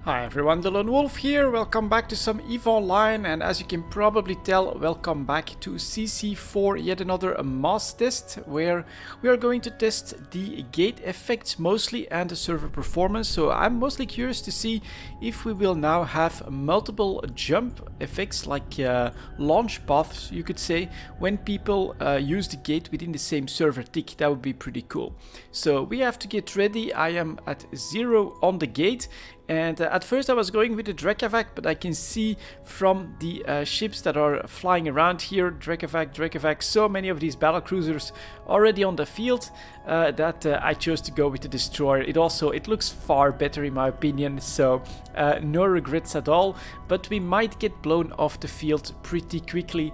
Hi everyone, delonewolf here, welcome back to some EVE Online, and as you can probably tell, welcome back to CC for yet another mass test, where we are going to test the gate effects mostly and the server performance. So I'm mostly curious to see if we will now have multiple jump effects, like launch paths you could say, when people use the gate within the same server tick. That would be pretty cool. So we have to get ready. I am at 0 on the gate. And at first I was going with the Drekavac, but I can see from the ships that are flying around here, Drekavac, so many of these battle cruisers already on the field, that I chose to go with the Destroyer. It looks far better in my opinion, so no regrets at all, but we might get blown off the field pretty quickly,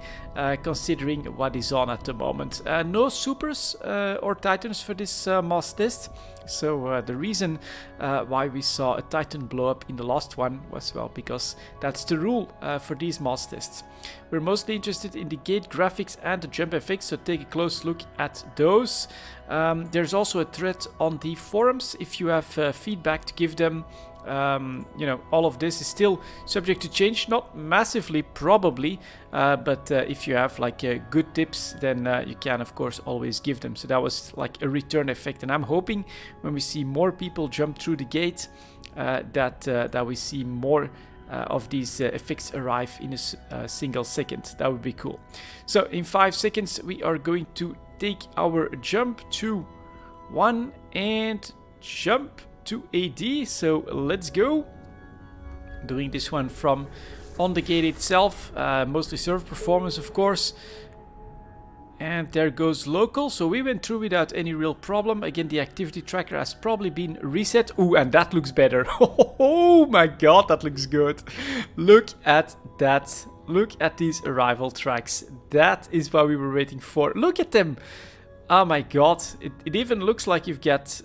considering what is on at the moment. No supers or titans for this mass test. So the reason why we saw a Titan blow up in the last one was, well, because that's the rule for these mass tests. We're mostly interested in the gate graphics and the jump effects, so take a close look at those. There's also a thread on the forums if you have feedback to give them. You know, all of this is still subject to change, not massively probably, but if you have like good tips, then you can of course always give them. So that was like a return effect, and I'm hoping when we see more people jump through the gate that we see more of these effects arrive in a single second. That would be cool. So in 5 seconds we are going to take our jump to 1 and jump to AD, so let's go. Doing this one from on the gate itself, mostly server performance of course. And there goes local, so we went through without any real problem. Again, the activity tracker has probably been reset. Ooh, and that looks better. Oh my god, that looks good. Look at that. Look at these arrival tracks. That is what we were waiting for. Look at them. Oh my god, it even looks like you've got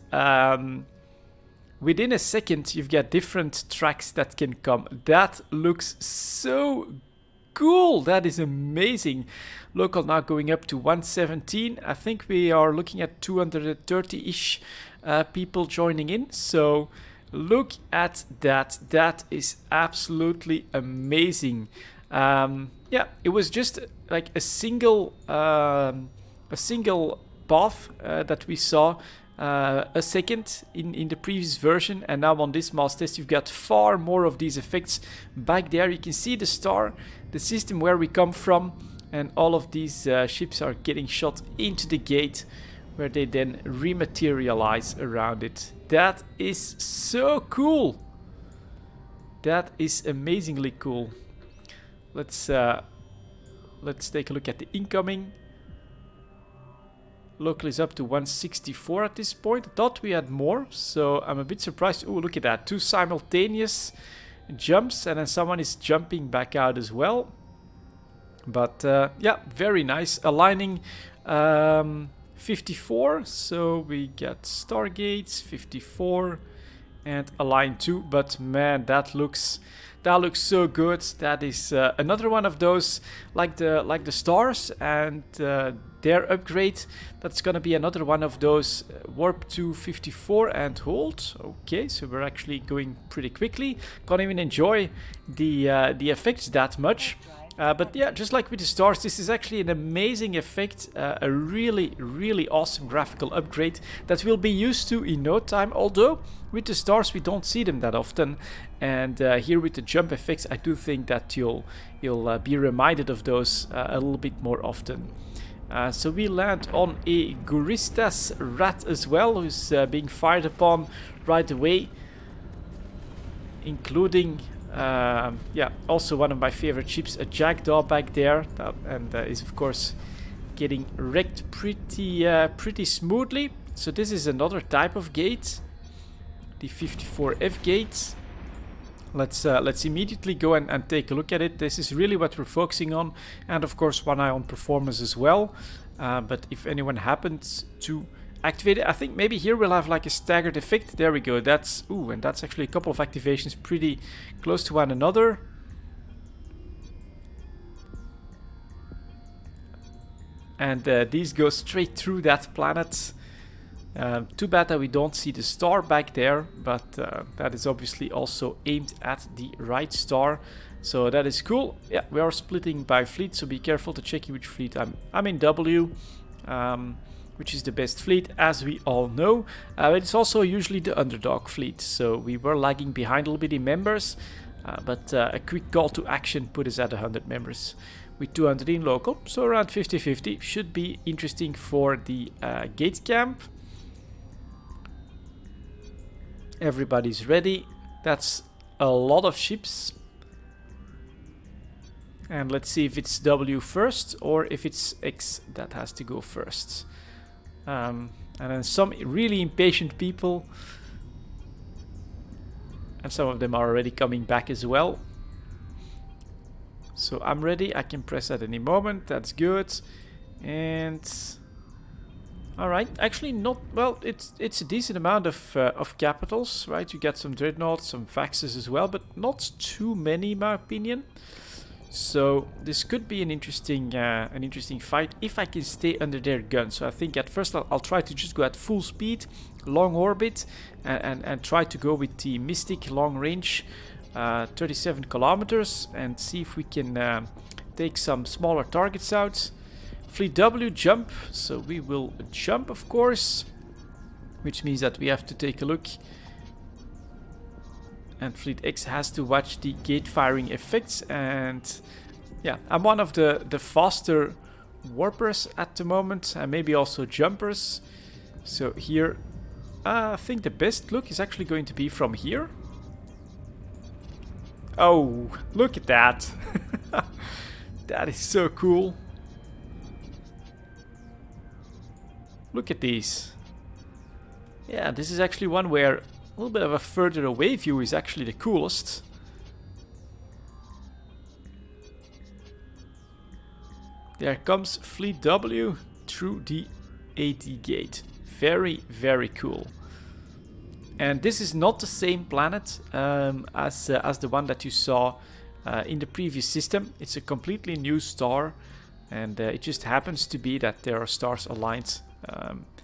within a second you've got different tracks that can come. That looks so cool. That is amazing. Local now going up to 117. I think we are looking at 230-ish people joining in. So look at that. That is absolutely amazing. Yeah, it was just like a single path that we saw a second in the previous version, and now on this mass test you've got far more of these effects. Back there you can see the star, the system where we come from, and all of these ships are getting shot into the gate where they then rematerialize around it. That is so cool. That is amazingly cool. Let's take a look at the incoming. Local is up to 164 at this point. I thought we had more, so I'm a bit surprised. Oh, look at that. 2 simultaneous jumps, and then someone is jumping back out as well. But yeah, very nice. Aligning 54, so we got stargates 54 and align 2. But man, that looks so good. That is another one of those like the stars and their upgrade. That's gonna be another one of those. Warp to 54 and hold. Okay, so we're actually going pretty quickly. Can't even enjoy the effects that much. But yeah, just like with the stars, this is actually an amazing effect, a really awesome graphical upgrade that we'll be used to in no time, although with the stars we don't see them that often, and here with the jump effects I do think that you'll be reminded of those a little bit more often. So we land on a Guristas rat as well, who's being fired upon right away, including yeah, also one of my favorite ships, a Jackdaw back there, and is of course getting wrecked pretty smoothly. So this is another type of gate, the 54F gate. Let's immediately go and take a look at it. This is really what we're focusing on, and of course one eye on performance as well. But if anyone happens to activate it, I think maybe here we'll have like a staggered effect. There we go. That's ooh, and that's actually a couple of activations pretty close to one another. And these go straight through that planet. Too bad that we don't see the star back there, but that is obviously also aimed at the right star. So that is cool. Yeah, we are splitting by fleet, so be careful to check which fleet I'm in W, which is the best fleet, as we all know. It's also usually the underdog fleet, so we were lagging behind a little bit in members, but a quick call to action put us at 100 members with 200 in local, so around 50-50. Should be interesting for the gate camp. Everybody's ready. That's a lot of ships. And let's see if it's W first or if it's X that has to go first. And then some really impatient people. And some of them are already coming back as well. So I'm ready. I can press at any moment. That's good. And alright, actually not, well, it's a decent amount of capitals, right? You get some dreadnoughts, some faxes as well, but not too many in my opinion. So this could be an interesting fight if I can stay under their gun. So I think at first I'll try to just go at full speed, long orbit, and try to go with the Mystic long range, 37 kilometers, and see if we can take some smaller targets out. Fleet W, jump. So we will jump, of course, which means that we have to take a look. And Fleet X has to watch the gate firing effects. And yeah, I'm one of the faster warpers at the moment, and maybe also jumpers. So here, I think the best look is actually going to be from here. Oh, look at that. That is so cool. Look at these. Yeah, this is actually one where a little bit of a further away view is actually the coolest. There comes Fleet W through the AD gate. Very, very cool. And this is not the same planet as the one that you saw in the previous system. It's a completely new star, and it just happens to be that there are stars aligned,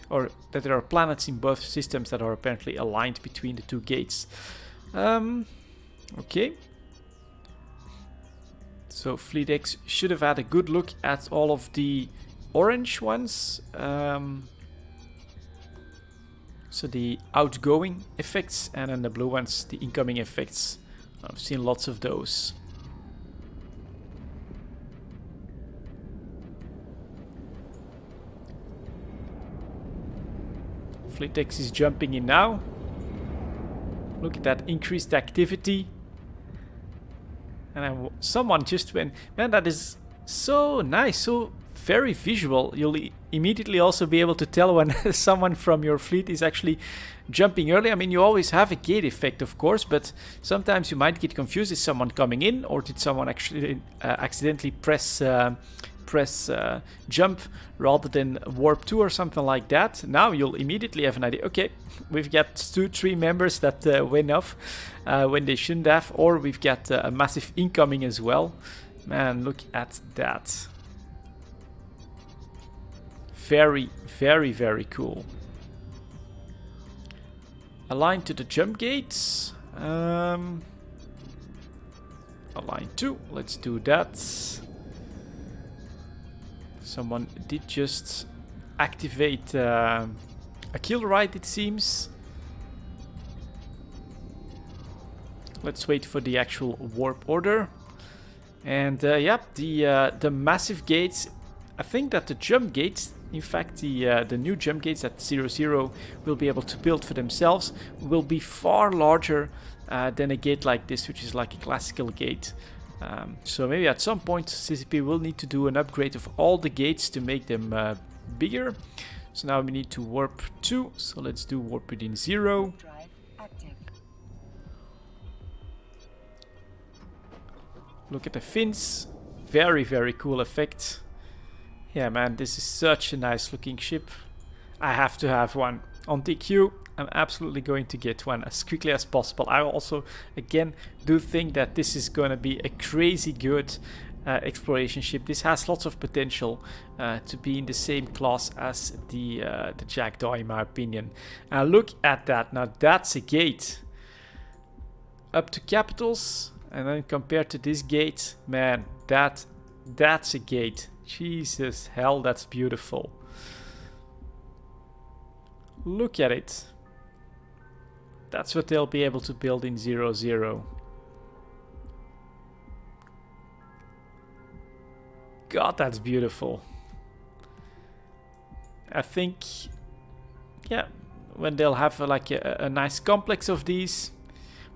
or that there are planets in both systems that are apparently aligned between the two gates. Okay. So Fleet X should have had a good look at all of the orange ones. So the outgoing effects, and then the blue ones, the incoming effects. I've seen lots of those. Fleet X is jumping in now. Look at that increased activity. And someone just went, man, that is so nice, so very visual. You'll immediately also be able to tell when someone from your fleet is actually jumping early. I mean, you always have a gate effect, of course, but sometimes you might get confused. Is someone coming in, or did someone actually accidentally press jump rather than warp 2 or something like that? Now you'll immediately have an idea. Okay, we've got 2-3 members that went off when they shouldn't have, or we've got a massive incoming as well. Man, look at that. Very, very, very cool. Align to the jump gates. Align 2. Let's do that. Someone did just activate a kill ride, it seems. Let's wait for the actual warp order. And yep, the massive gates. I think that the jump gates, in fact the new jump gates that 00 will be able to build for themselves, will be far larger than a gate like this, which is like a classical gate. So maybe at some point CCP will need to do an upgrade of all the gates to make them bigger. So now we need to warp 2, so let's do warp within 0. Look at the fins, very, very cool effect. Yeah, man, this is such a nice looking ship. I have to have one. On TQ, I'm absolutely going to get one as quickly as possible. I also, again, do think that this is going to be a crazy good exploration ship. This has lots of potential to be in the same class as the Jackdaw, in my opinion. Look at that. Now that's a gate. Up to capitals, and then compared to this gate, man, that's a gate. Jesus, hell, that's beautiful. Look at it. That's what they'll be able to build in 0-0. God, that's beautiful. I think, yeah, when they'll have like a nice complex of these.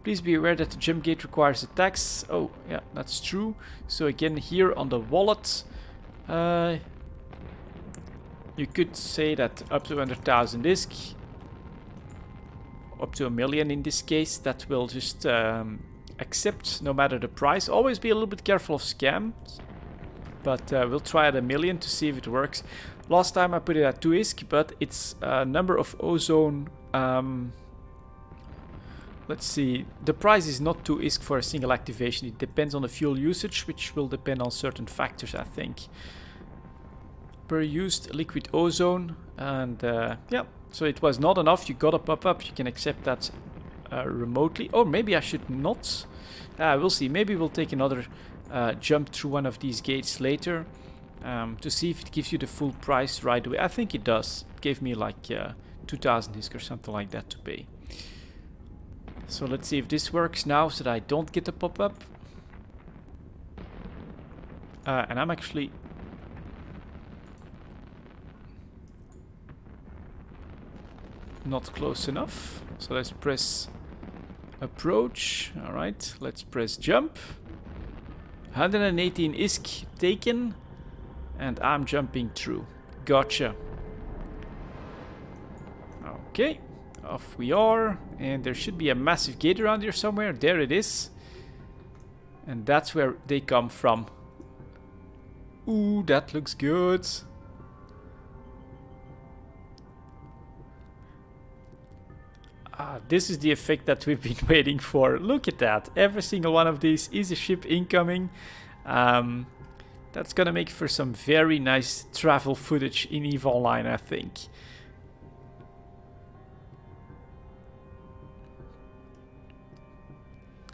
Please be aware that the jump gate requires a tax. Oh, yeah, that's true. So again, here on the wallet, you could say that up to 100,000 disc, up to 1 million in this case, that will just accept no matter the price. Always be a little bit careful of scams. But we'll try at 1 million to see if it works. Last time I put it at 2 ISK, but it's a number of ozone. Let's see. The price is not 2 ISK for a single activation. It depends on the fuel usage, which will depend on certain factors, I think. Per used liquid ozone. And yeah, so it was not enough. You got a pop-up. You can accept that remotely. Or maybe I should not. We'll see. Maybe we'll take another jump through one of these gates later to see if it gives you the full price right away. I think it does. It gave me like 2,000 disc or something like that to pay. So let's see if this works now so that I don't get a pop-up. And I'm actually... not close enough. So let's press approach. Alright, let's press jump. 118 ISK taken, and I'm jumping through. Gotcha. Okay, off we are, and there should be a massive gate around here somewhere. There it is. And that's where they come from. Ooh, that looks good. This is the effect that we've been waiting for. Look at that. Every single one of these is a ship incoming. That's gonna make for some very nice travel footage in EVE Online, I think.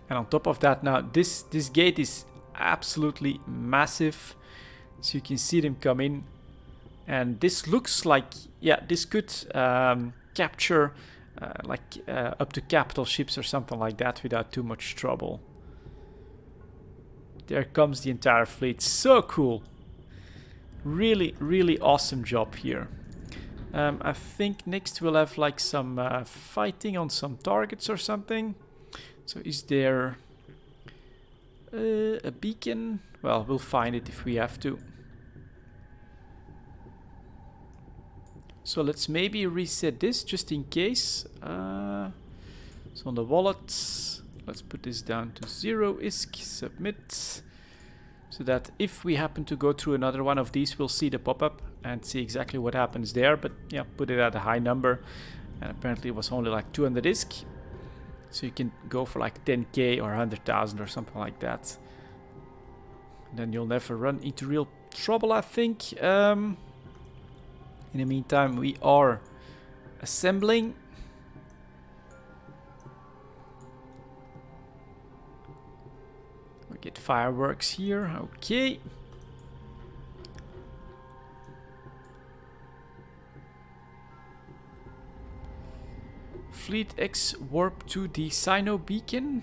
And on top of that, now this gate is absolutely massive. So you can see them come in. And this looks like, yeah, this could capture up to capital ships or something like that without too much trouble. There comes the entire fleet. So cool. Really, really awesome job here. I think next we'll have like some fighting on some targets or something. So is there a beacon? Well, we'll find it if we have to. So let's maybe reset this just in case. So on the wallet, let's put this down to 0 ISK, submit. So that if we happen to go through another one of these, we'll see the pop-up and see exactly what happens there. But yeah, put it at a high number. And apparently it was only like 200 ISK. So you can go for like 10k or 100,000 or something like that. And then you'll never run into real trouble, I think. In the meantime, we are assembling. We get fireworks here. Okay. Fleet X warp to the Sino beacon.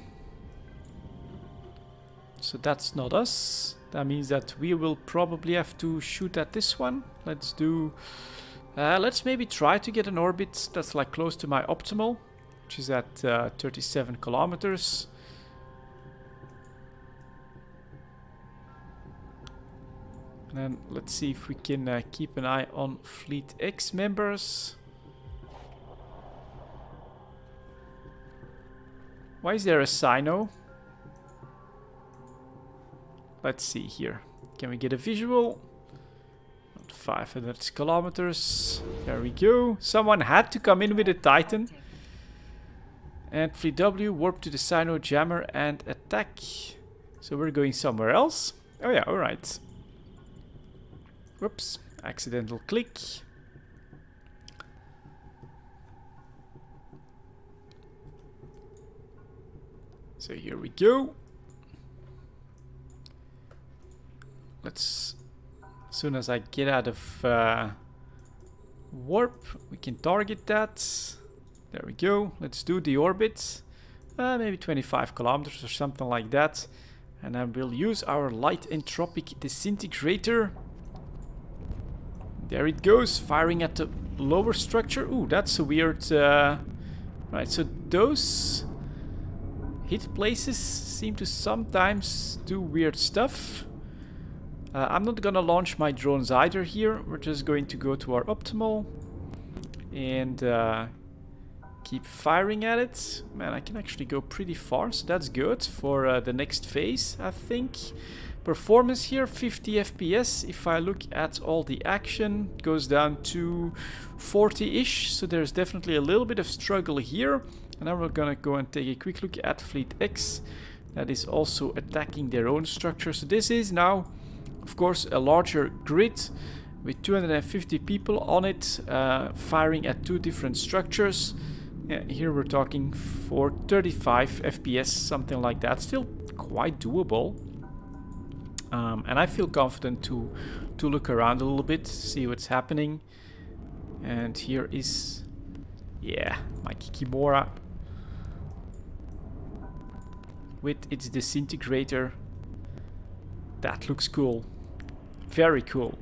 So that's not us. That means that we will probably have to shoot at this one. Let's do... let's maybe try to get an orbit that's like close to my optimal, which is at 37 kilometers. And then let's see if we can keep an eye on Fleet X members. Why is there a Sino? Let's see here. Can we get a visual? 500 kilometers. There we go. Someone had to come in with a Titan. And Fleet W warp to the Sino jammer and attack. So we're going somewhere else. Oh yeah, alright. Whoops, accidental click. So here we go. Let's, as soon as I get out of warp, we can target that. There we go. Let's do the orbit. Maybe 25 kilometers or something like that. And then we'll use our light entropic disintegrator. There it goes, firing at the lower structure. Ooh, that's a weird... Right, so those hit places seem to sometimes do weird stuff. I'm not gonna launch my drones either here. We're just going to go to our optimal and keep firing at it. Man, I can actually go pretty far, so that's good for the next phase, I think. Performance here, 50 FPS. If I look at all the action, it goes down to 40-ish, so there's definitely a little bit of struggle here. And now we're gonna go and take a quick look at Fleet X. That is also attacking their own structure. So this is now, of course, a larger grid with 250 people on it, firing at two different structures. Yeah, here we're talking for 35 FPS, something like that. Still quite doable. And I feel confident to look around a little bit, see what's happening. And here is, yeah, my Kikimora with its disintegrator. That looks cool. Very cool.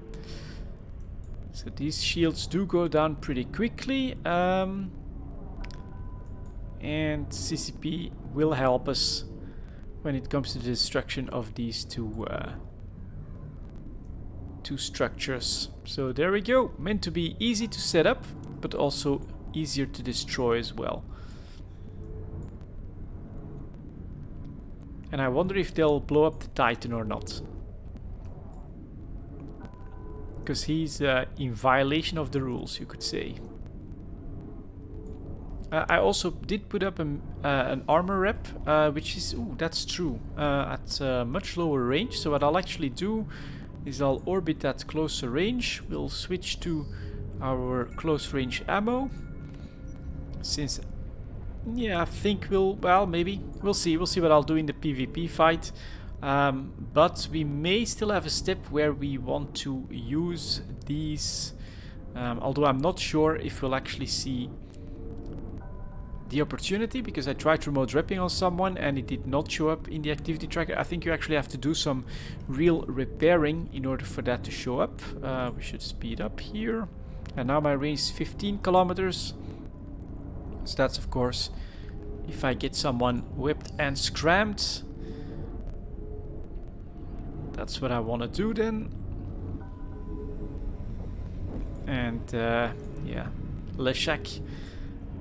So these shields do go down pretty quickly. And CCP will help us when it comes to the destruction of these two structures. So there we go. Meant to be easy to set up, but also easier to destroy as well. And I wonder if they'll blow up the Titan or not. Because he's in violation of the rules, you could say. I also did put up an armor rep, which is, ooh, that's true, at much lower range. So what I'll actually do is I'll orbit at closer range. We'll switch to our close range ammo. Since, yeah, I think well, maybe. We'll see what I'll do in the PvP fight. But we may still have a step where we want to use these, although I'm not sure if we'll actually see the opportunity, because I tried remote repping on someone and it did not show up in the activity tracker. I think you actually have to do some real repairing in order for that to show up. We should speed up here. And now my range is 15 kilometers. So that's, of course, if I get someone whipped and scrammed. That's what I want to do then. And yeah, Leshak.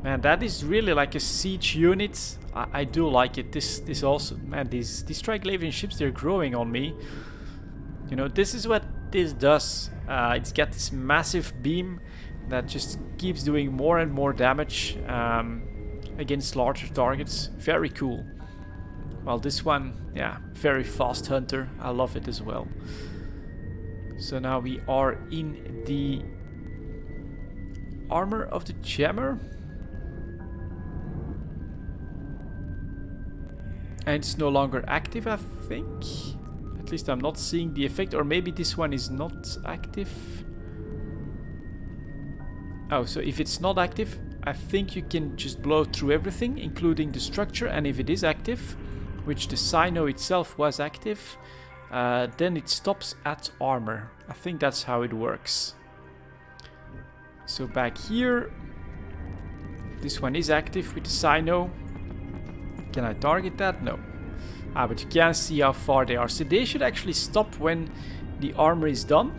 Man, that is really like a siege unit. I do like it. This also, man, these Triglavian ships, they're growing on me. You know, this is what this does. It's got this massive beam that just keeps doing more and more damage against larger targets. Very cool. While this one, yeah, very fast hunter. I love it as well. So now we are in the armor of the jammer. And it's no longer active, I think. At least I'm not seeing the effect. Or maybe this one is not active. Oh, so if it's not active, I think you can just blow through everything, including the structure. And if it is active, which the Sino itself was active, then it stops at armor. I think that's how it works. So back here, this one is active with the Sino. Can I target that? No. But you can see how far they are. So they should actually stop when the armor is done.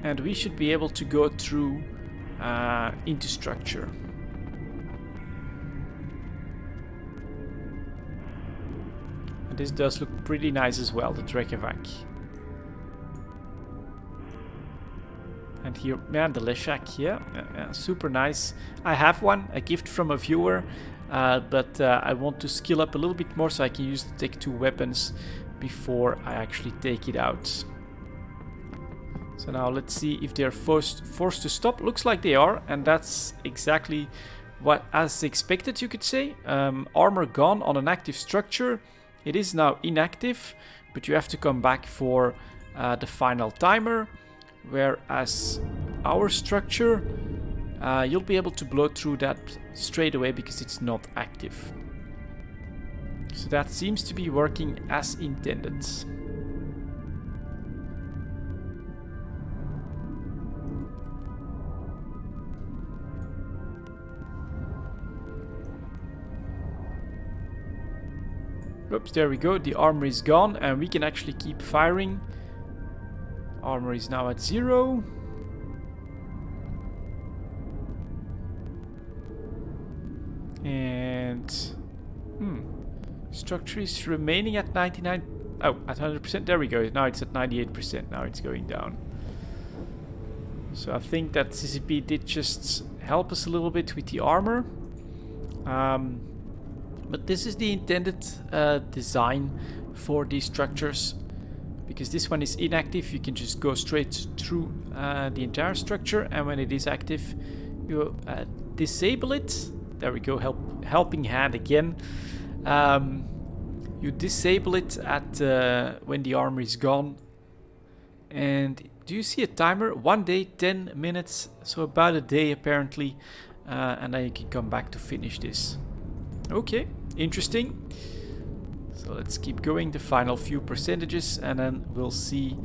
And we should be able to go through into structure. And this does look pretty nice as well, the Drekavac. And here, man, the Leshak, yeah, super nice. I have one, a gift from a viewer. But I want to skill up a little bit more so I can use the Tech 2 weapons. before I actually take it out. So now let's see if they're forced to stop. Looks like they are, and that's exactly what as expected, you could say. Armor gone on an active structure. It is now inactive, but you have to come back for the final timer. Whereas our structure, you'll be able to blow through that straight away because it's not active. So that seems to be working as intended. Oops, there we go. The armor is gone and we can actually keep firing. Armor is now at 0. And structure is remaining at 99. Oh, at 100%. There we go. Now it's at 98%. Now it's going down. So I think that CCP did just help us a little bit with the armor. But this is the intended design for these structures. Because this one is inactive, you can just go straight through the entire structure. And when it is active, you disable it. There we go, helping hand again. You disable it at when the armor is gone. And do you see a timer? 1 day, 10 minutes. So about a day apparently. And then you can come back to finish this. Okay, interesting. So let's keep going the final few percentages and then we'll see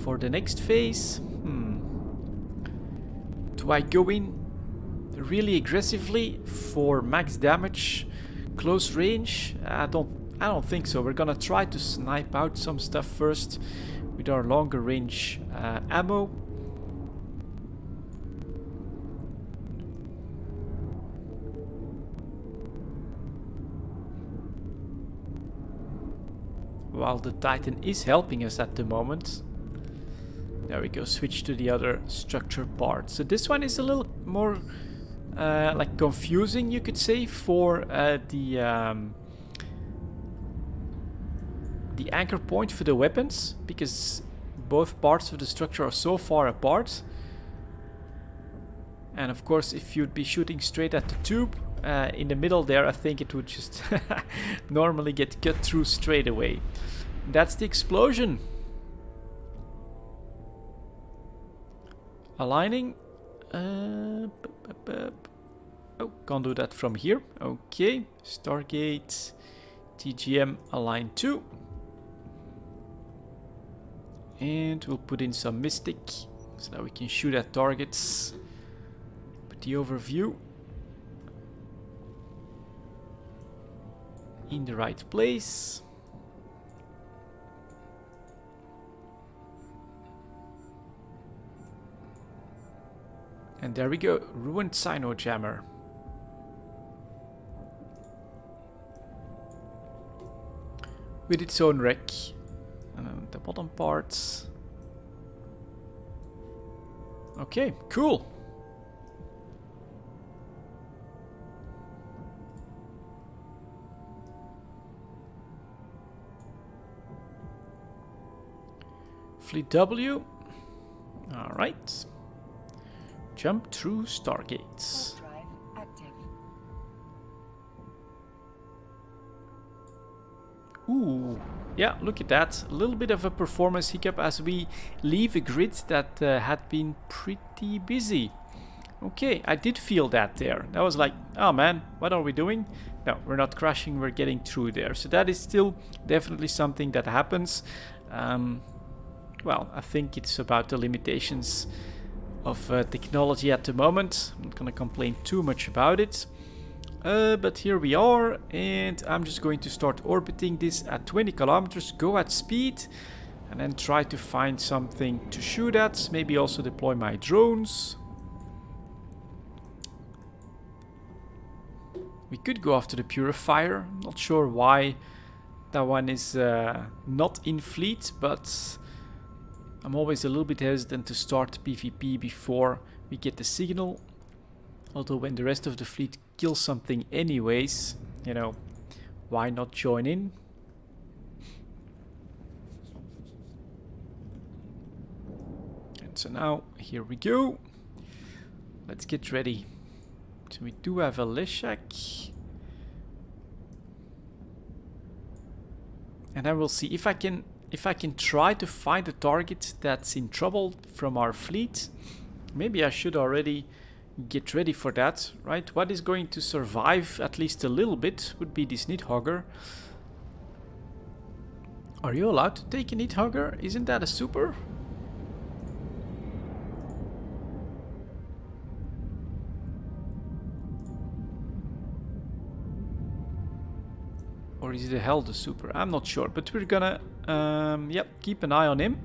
for the next phase. Do I go in really aggressively for max damage, close range? I don't think so. We're gonna try to snipe out some stuff first with our longer range ammo. While the Titan is helping us at the moment. There we go, switch to the other structure part. So this one is a little more like confusing, you could say, for the anchor point for the weapons, because both parts of the structure are so far apart. And of course, if you'd be shooting straight at the tube in the middle there, I think it would just normally get cut through straight away. That's the explosion. Aligning. Oh, can't do that from here. Okay, Stargate, TGM, align 2. And we'll put in some Mystic so that we can shoot at targets. Put the overview in the right place. And there we go, Ruined Sinojammer. With its own wreck. And then the bottom parts. Okay, cool. Fleet W. Alright. Jump through Stargates. Ooh, yeah, look at that. A little bit of a performance hiccup as we leave a grid that had been pretty busy. Okay, I did feel that there. That was like, oh man, what are we doing? No, we're not crashing, we're getting through there. So that is still definitely something that happens. Well, I think it's about the limitations of technology at the moment. I'm not gonna complain too much about it. But here we are, and I'm just going to start orbiting this at 20 kilometers, go at speed, and then try to find something to shoot at. Maybe also deploy my drones. We could go after the Purifier. Not sure why that one is not in fleet, but I'm always a little bit hesitant to start PvP before we get the signal. Although when the rest of the fleet kills something anyways, you know, why not join in? So now, here we go. Let's get ready. So we do have a Leshak. And then we'll see if I can try to find a target that's in trouble from our fleet. Maybe I should already get ready for that, right? What is going to survive at least a little bit would be this Nidhogger. Are you allowed to take a Nidhogger? Isn't that a super? Or is it a Hell the super? I'm not sure, but we're gonna keep an eye on him.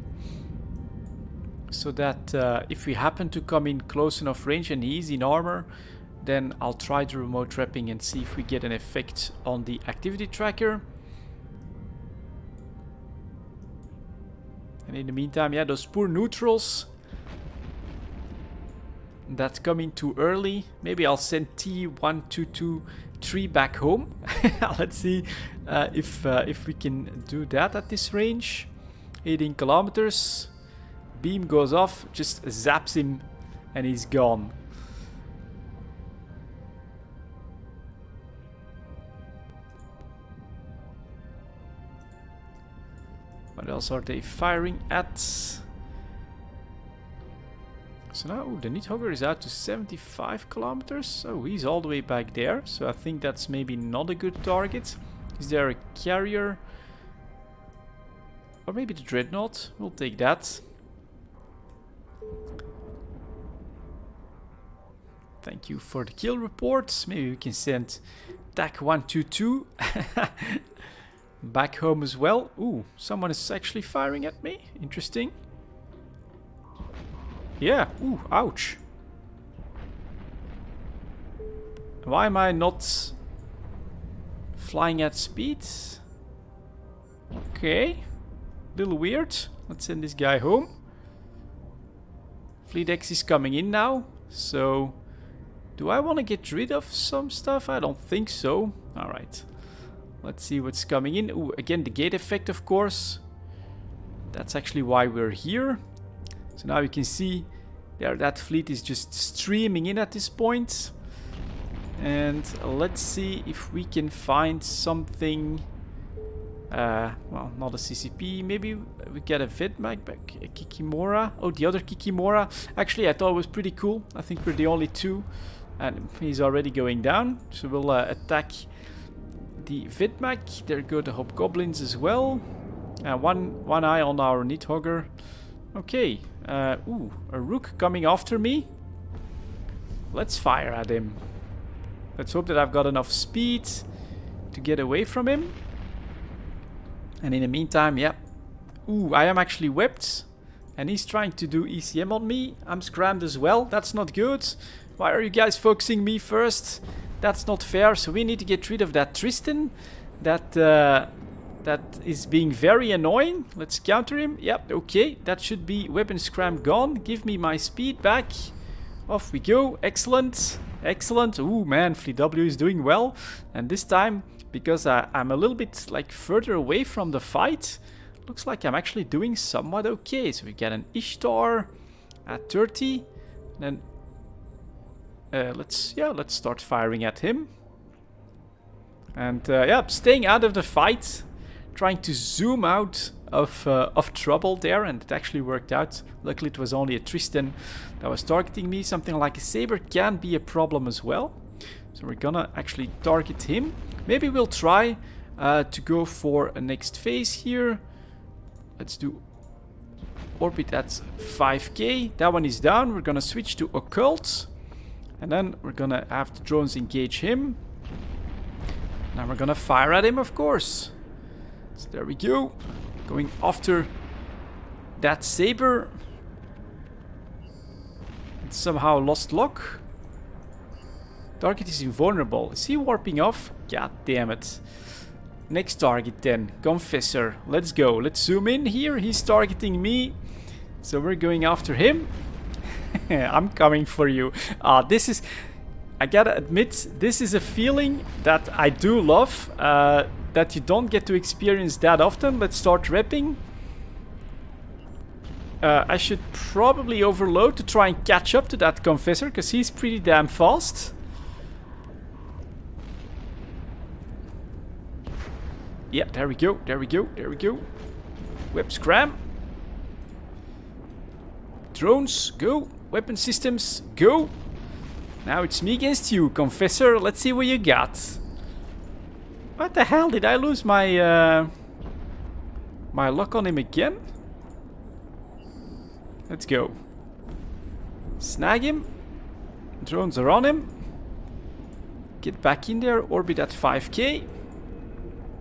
So that if we happen to come in close enough range and he's in armor, then I'll try the remote trapping and see if we get an effect on the activity tracker. And in the meantime, yeah, those poor neutrals that come in too early. Maybe I'll send T1223 back home. Let's see if we can do that at this range. 18 kilometers. Beam goes off, just zaps him, and he's gone. What else are they firing at? So now, ooh, the Nidhogger is out to 75 kilometers. Oh, he's all the way back there. So I think that's maybe not a good target. Is there a carrier? Or maybe the Dreadnought. We'll take that. Thank you for the kill reports. Maybe we can send TAC-122 back home as well. Ooh, someone is actually firing at me. Interesting. Yeah, ooh, ouch. Why am I not flying at speed? Okay, little weird. Let's send this guy home. Fleet X is coming in now, so do I want to get rid of some stuff? I don't think so. Alright, let's see what's coming in. Ooh, again, the gate effect, of course. That's actually why we're here. So now you can see there, that fleet is just streaming in at this point. And let's see if we can find something. Well, not a CCP. Maybe we get a Vidmag back. A Kikimora. Oh, the other Kikimora. Actually, I thought it was pretty cool. I think we're the only two. And he's already going down. So we'll attack the Vidmag. There go the Hobgoblins as well. One eye on our Nidhogger. Okay. Ooh, a Rook coming after me. Let's fire at him. Let's hope that I've got enough speed to get away from him. And in the meantime, yeah. Ooh, I am actually whipped. And he's trying to do ECM on me. I'm scrammed as well. That's not good. Why are you guys focusing me first? That's not fair. So we need to get rid of that Tristan. That is being very annoying. Let's counter him. Yep, okay. That should be weapon scram gone. Give me my speed back. Off we go. Excellent. Excellent. Ooh, man. Fleet W is doing well. And this time, because I'm a little bit like further away from the fight, looks like I'm actually doing somewhat okay. So we get an Ishtar at 30. Then let's start firing at him. And yeah, staying out of the fight, trying to zoom out of trouble there, and it actually worked out. Luckily, it was only a Tristan that was targeting me. Something like a Saber can be a problem as well. So we're gonna actually target him. Maybe we'll try to go for a next phase here. Let's do orbit at 5k. That one is down. We're gonna switch to Occult. And then we're gonna have the drones engage him. Now we're gonna fire at him, of course. So there we go. Going after that Saber. It somehow lost lock. Target is invulnerable. Is he warping off? God damn it. Next target then. Confessor. Let's go. Let's zoom in here. He's targeting me. So we're going after him. I'm coming for you. This is... I gotta admit, this is a feeling that I do love. That you don't get to experience that often. Let's start repping. I should probably overload to try and catch up to that Confessor, because he's pretty damn fast. Yeah, there we go, there we go, there we go. Web scram. Drones, go. Weapon systems, go. Now it's me against you, Confessor. Let's see what you got. What the hell? Did I lose my my luck on him again? Let's go. Snag him. Drones are on him. Get back in there. Orbit at 5k.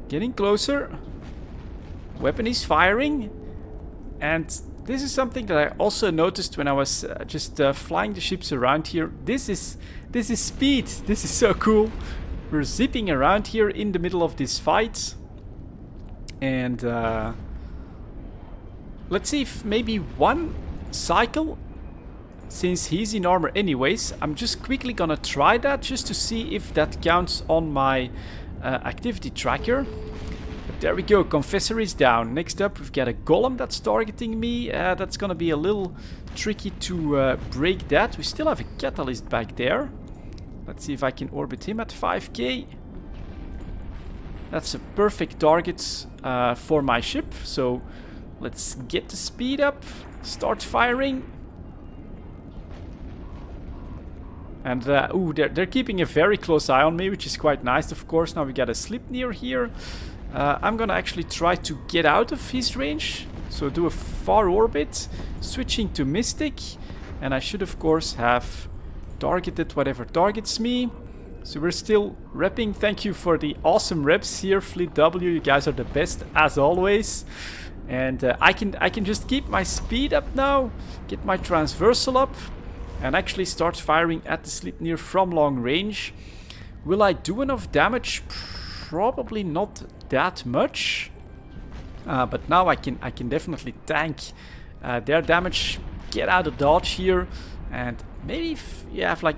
Getting closer. Weapon is firing. And this is something that I also noticed when I was just flying the ships around here. This is speed. This is so cool. We're zipping around here in the middle of this fight. And let's see if maybe one cycle, since he's in armor anyways, I'm just quickly gonna try that just to see if that counts on my activity tracker. But there we go, Confessor is down. Next up we've got a Golem that's targeting me. That's gonna be a little tricky to break that. We still have a Catalyst back there. Let's see if I can orbit him at 5k. That's a perfect target for my ship, so let's get the speed up, start firing. And ooh, they're keeping a very close eye on me, which is quite nice, of course. Now we got a Sleipnir here. I'm gonna actually try to get out of his range, so do a far orbit, switching to Mystic, and I should of course have targeted whatever targets me. So we're still repping. Thank you for the awesome reps here, Fleet W. You guys are the best as always. And I can just keep my speed up now, get my transversal up, and actually start firing at the Sleipnir from long range. Will I do enough damage? Probably not that much. But now I can definitely tank their damage, get out of dodge here, and maybe if you have like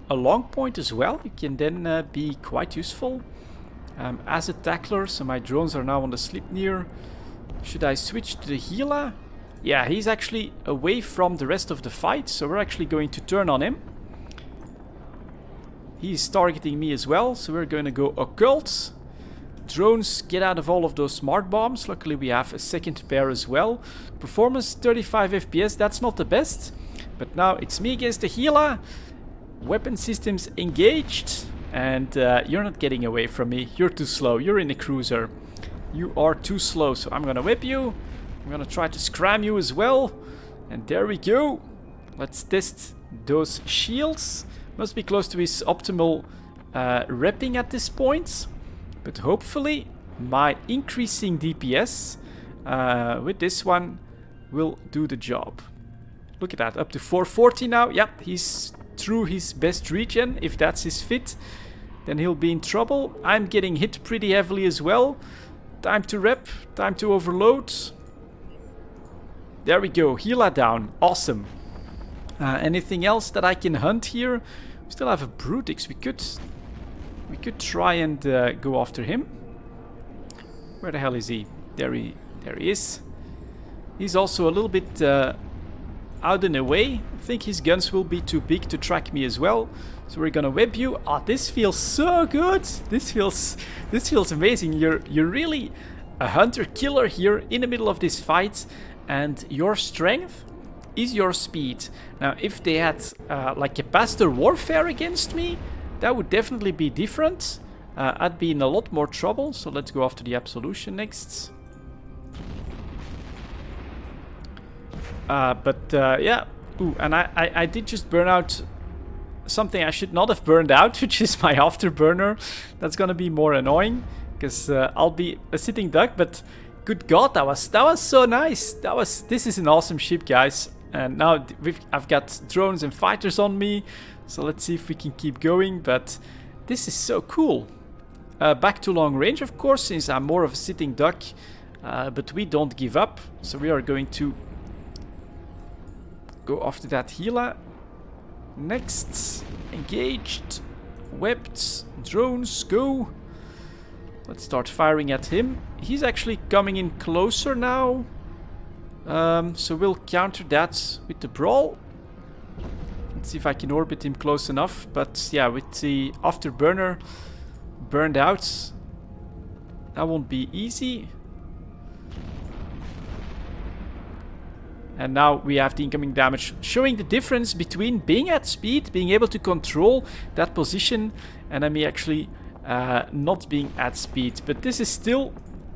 a long point as well, you can then be quite useful as a tackler. So my drones are now on the Sleipnir. Should I switch to the Gila? Yeah, he's actually away from the rest of the fight, so we're actually going to turn on him. He's targeting me as well, so we're going to go Occult. Drones, get out of all of those smart bombs. Luckily we have a second pair as well. Performance 35 FPS, that's not the best. But now it's me against the Gila. Weapon systems engaged. And you're not getting away from me. You're too slow. You're in a cruiser. You are too slow, so I'm gonna whip you. I'm gonna try to scram you as well. And there we go. Let's test those shields. Must be close to his optimal repping at this point. But hopefully my increasing DPS with this one will do the job. Look at that, up to 440 now. Yep, he's through his best regen. If that's his fit, then he'll be in trouble. I'm getting hit pretty heavily as well. Time to rep, time to overload. There we go, Gila down, awesome. Anything else that I can hunt here? We still have a Brutix. We could try and go after him. Where the hell is he? There he is. He's also a little bit out and away. I think his guns will be too big to track me as well. So we're gonna web you. Ah, this feels so good. This feels amazing. You're really a hunter-killer here in the middle of this fight, and your strength is your speed. Now, if they had like capacitor warfare against me, that would definitely be different. I'd be in a lot more trouble. So let's go after the Absolution next. Yeah. Ooh, and I did just burn out something I should not have burned out, which is my Afterburner. That's gonna be more annoying, because I'll be a sitting duck. But good God, that was so nice. This is an awesome ship, guys. And now I've got drones and fighters on me. So let's see if we can keep going. But this is so cool. Back to long range, of course, since I'm more of a sitting duck. But we don't give up. So we are going to go after that Gila. Next, engaged, webbed, drones, go. Let's start firing at him. He's actually coming in closer now. So we'll counter that with the Brawl. Let's see if I can orbit him close enough. But yeah, with the Afterburner burned out, that won't be easy. And now we have the incoming damage, showing the difference between being at speed, being able to control that position, and then me actually not being at speed. But this is still,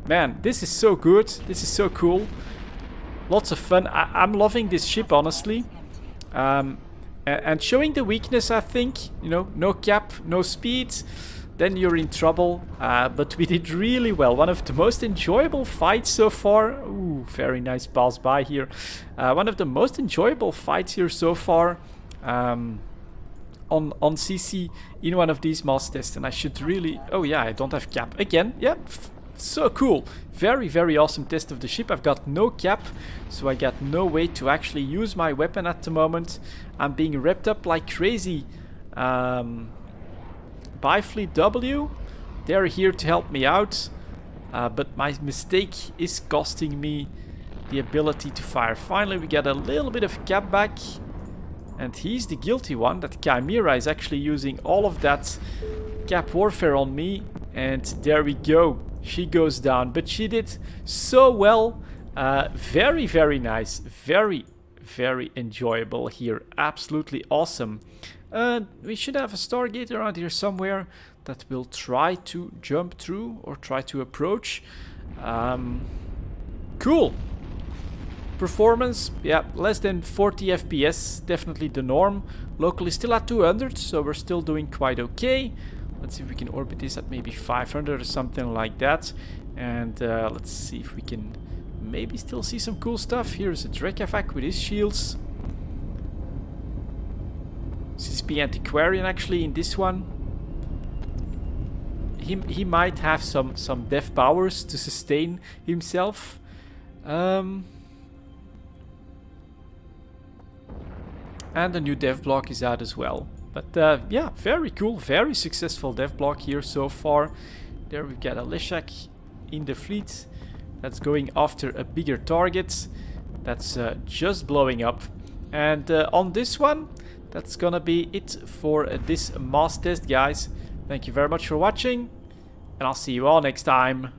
man, this is so good. This is so cool. Lots of fun. I'm loving this ship, honestly. And showing the weakness, I think, you know, no cap, no speed, then you're in trouble. But we did really well. One of the most enjoyable fights so far. Ooh, very nice pass by here. One of the most enjoyable fights here so far on CC in one of these mass tests. And I should really... Oh yeah, I don't have cap. Again, yeah, so cool. Very, very awesome test of the ship. I've got no cap, so I got no way to actually use my weapon at the moment. I'm being wrapped up like crazy by Fleet W. They're here to help me out, but my mistake is costing me the ability to fire. Finally, we get a little bit of cap back, and he's the guilty one. That Kikimora is actually using all of that cap warfare on me, and there we go. She goes down, but she did so well. Very, very nice. Very, very enjoyable here. Absolutely awesome. We should have a Stargate around here somewhere that will try to jump through or try to approach. Cool. Performance, yeah, less than 40 FPS, definitely the norm. Locally still at 200, so we're still doing quite okay. Let's see if we can orbit this at maybe 500 or something like that. And let's see if we can maybe still see some cool stuff. Here's a Drekavac with his shields. CSP Antiquarian actually in this one. He might have some dev powers to sustain himself. And the new dev block is out as well. But yeah, very cool, very successful dev block here so far. There we get a Leshak in the fleet that's going after a bigger target that's just blowing up. And on this one, that's gonna be it for this mass test, guys. Thank you very much for watching, and I'll see you all next time.